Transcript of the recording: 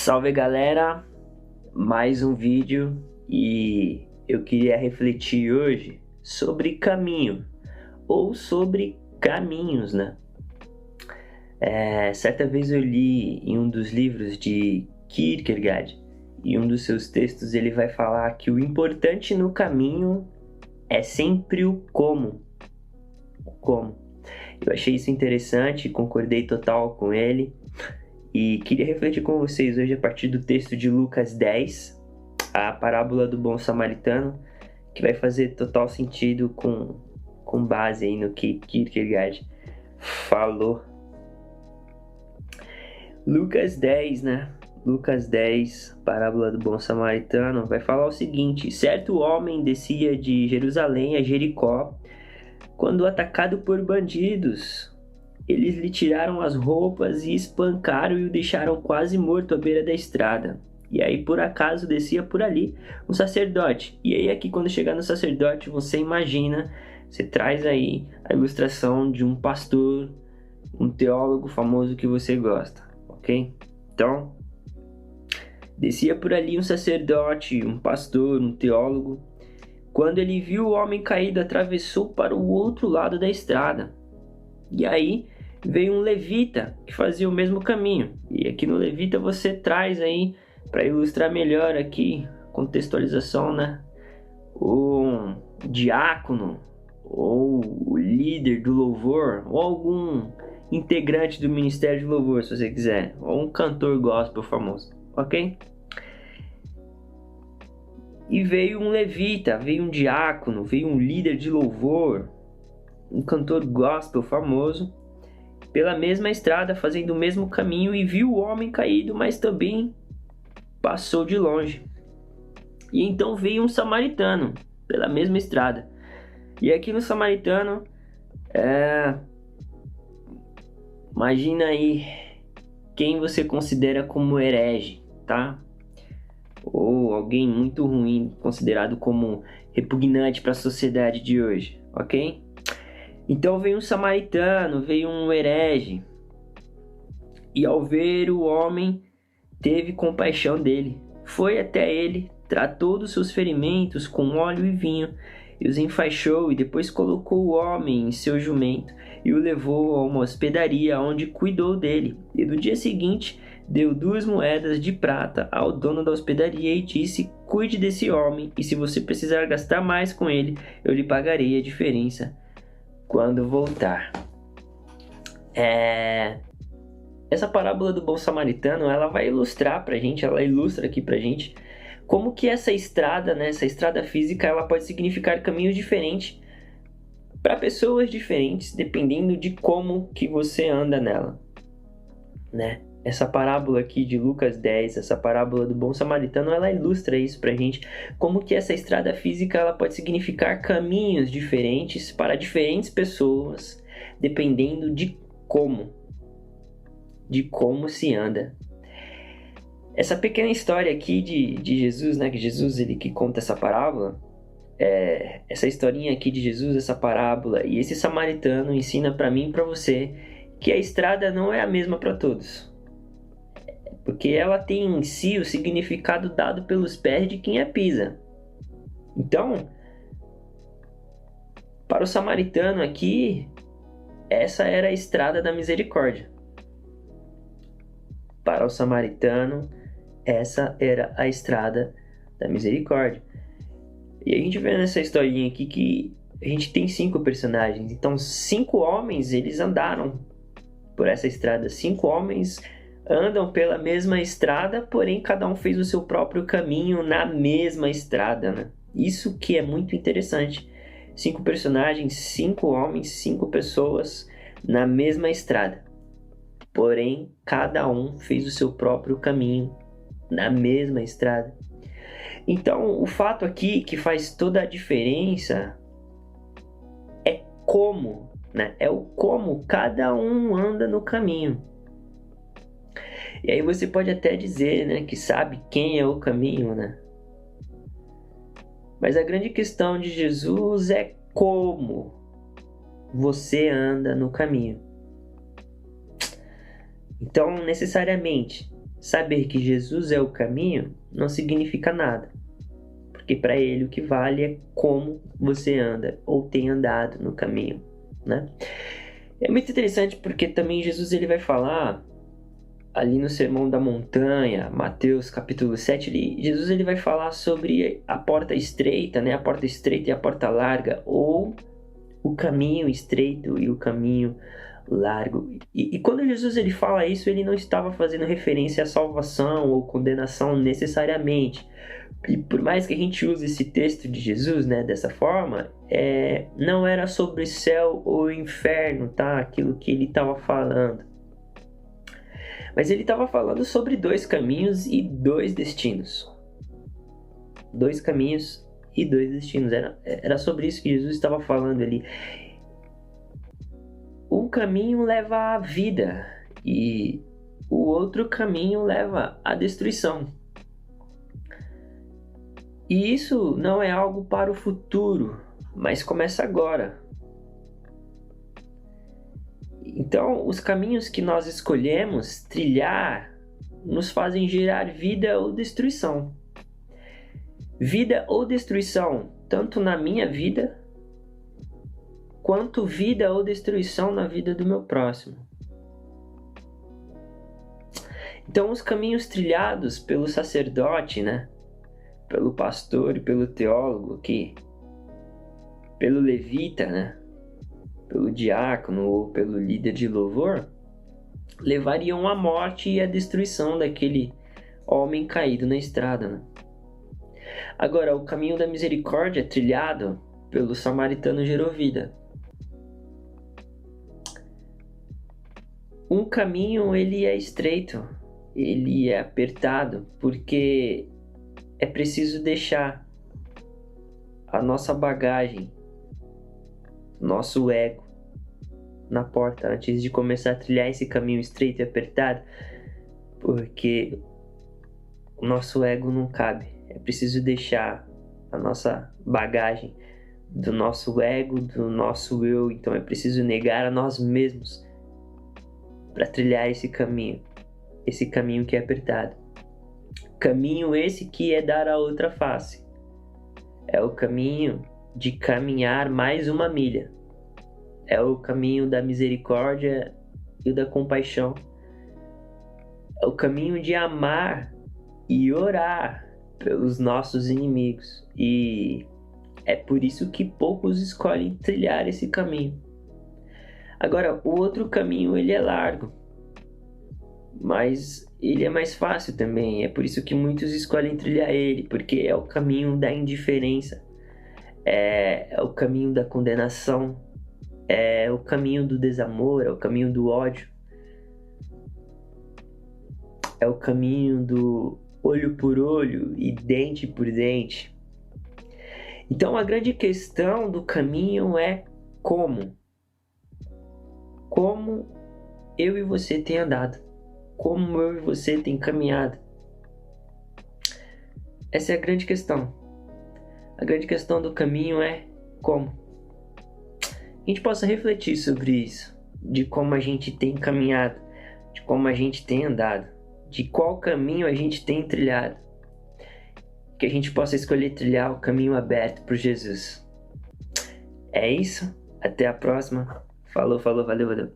Salve galera, mais um vídeo e eu queria refletir hoje sobre caminho ou sobre caminhos, né? Certa vez eu li em um dos livros de Kierkegaard e um dos seus textos ele vai falar que o importante no caminho é sempre o como. Eu achei isso interessante, concordei total com ele. E queria refletir com vocês hoje a partir do texto de Lucas 10, a parábola do bom samaritano, que vai fazer total sentido com base aí no que Kierkegaard falou. Lucas 10, né? Lucas 10, parábola do bom samaritano, vai falar o seguinte: certo homem descia de Jerusalém a Jericó, quando atacado por bandidos. Eles lhe tiraram as roupas e espancaram e o deixaram quase morto à beira da estrada. E aí, por acaso, descia por ali um sacerdote. E aí, aqui, quando chegar no sacerdote, você imagina, você traz aí a ilustração de um pastor, um teólogo famoso que você gosta, ok? Então, descia por ali um sacerdote, um pastor, um teólogo. Quando ele viu o homem caído, atravessou para o outro lado da estrada. E aí veio um levita que fazia o mesmo caminho. E aqui no levita você traz aí, para ilustrar melhor aqui, contextualização, né? Um diácono, ou o líder do louvor, ou algum integrante do ministério de louvor, se você quiser. Ou um cantor gospel famoso, ok? E veio um levita, veio um diácono, veio um líder de louvor, um cantor gospel famoso, pela mesma estrada, fazendo o mesmo caminho, e viu o homem caído, mas também passou de longe. E então veio um samaritano, pela mesma estrada. E aqui no samaritano, imagina aí quem você considera como herege, tá? Ou alguém muito ruim, considerado como repugnante para a sociedade de hoje, ok? Então veio um samaritano, veio um herege, e ao ver o homem, teve compaixão dele. Foi até ele, tratou dos seus ferimentos com óleo e vinho, e os enfaixou, e depois colocou o homem em seu jumento, e o levou a uma hospedaria, onde cuidou dele. E no dia seguinte, deu 2 moedas de prata ao dono da hospedaria e disse: cuide desse homem, e se você precisar gastar mais com ele, eu lhe pagarei a diferença quando voltar. Essa parábola do bom samaritano, ela vai ilustrar pra gente, ela ilustra aqui pra gente como que essa estrada, né, essa estrada física, ela pode significar caminhos diferentes para pessoas diferentes, dependendo de como que você anda nela, né? Essa parábola aqui de Lucas 10, essa parábola do bom samaritano, ela ilustra isso pra gente, como que essa estrada física ela pode significar caminhos diferentes para diferentes pessoas, dependendo de como se anda. Essa pequena história aqui de Jesus, né, que Jesus ele que conta essa parábola, essa historinha aqui de Jesus, essa parábola e esse samaritano ensina para mim e para você que a estrada não é a mesma para todos. Porque ela tem em si o significado dado pelos pés de quem a pisa. Então, para o samaritano aqui, essa era a estrada da misericórdia. Para o samaritano, essa era a estrada da misericórdia. E a gente vê nessa historinha aqui que a gente tem 5 personagens. Então, 5 homens, eles andaram por essa estrada. 5 homens andam pela mesma estrada, porém cada um fez o seu próprio caminho na mesma estrada, né? Isso que é muito interessante. 5 personagens, 5 homens, 5 pessoas na mesma estrada. Porém, cada um fez o seu próprio caminho na mesma estrada. Então, o fato aqui que faz toda a diferença é como, né? É o como cada um anda no caminho. E aí você pode até dizer, né, que sabe quem é o caminho, né? Mas a grande questão de Jesus é como você anda no caminho. Então, necessariamente, saber que Jesus é o caminho não significa nada, porque para ele o que vale é como você anda ou tem andado no caminho, né? É muito interessante porque também Jesus ele vai falar ali no Sermão da Montanha, Mateus capítulo 7, Jesus ele vai falar sobre a porta estreita, né? A porta estreita e a porta larga, ou o caminho estreito e o caminho largo. E quando Jesus ele fala isso, ele não estava fazendo referência à salvação ou condenação necessariamente. E por mais que a gente use esse texto de Jesus, né, dessa forma, não era sobre céu ou inferno, tá? Aquilo que ele estava falando. Mas ele estava falando sobre 2 caminhos e 2 destinos. 2 caminhos e 2 destinos. Era sobre isso que Jesus estava falando ali. Um caminho leva à vida e o outro caminho leva à destruição. E isso não é algo para o futuro, mas começa agora. Então, os caminhos que nós escolhemos trilhar nos fazem gerar vida ou destruição. Vida ou destruição, tanto na minha vida, quanto vida ou destruição na vida do meu próximo. Então, os caminhos trilhados pelo sacerdote, né? Pelo pastor e pelo teólogo aqui, pelo levita, né? Pelo diácono ou pelo líder de louvor, levariam à morte e à destruição daquele homem caído na estrada, né? Agora, o caminho da misericórdia trilhado pelo samaritano gerou vida. Um caminho, ele é estreito, ele é apertado, porque é preciso deixar a nossa bagagem, nosso ego, na porta antes de começar a trilhar esse caminho estreito e apertado, porque o nosso ego não cabe. É preciso deixar a nossa bagagem do nosso ego, do nosso eu. Então é preciso negar a nós mesmos para trilhar esse caminho que é apertado. Caminho esse que é dar a outra face. É o caminho de caminhar mais uma milha. É o caminho da misericórdia e da compaixão. É o caminho de amar e orar pelos nossos inimigos. E é por isso que poucos escolhem trilhar esse caminho. Agora, o outro caminho ele é largo, mas ele é mais fácil também. É por isso que muitos escolhem trilhar ele, porque é o caminho da indiferença, é o caminho da condenação, é o caminho do desamor, é o caminho do ódio, é o caminho do olho por olho e dente por dente. Então a grande questão do caminho é como eu e você tem andado, como eu e você tem caminhado. Essa é a grande questão. A grande questão do caminho é como. A gente possa refletir sobre isso, de como a gente tem caminhado, de como a gente tem andado, de qual caminho a gente tem trilhado. Que a gente possa escolher trilhar o caminho aberto por Jesus. É isso. Até a próxima. Falou, valeu.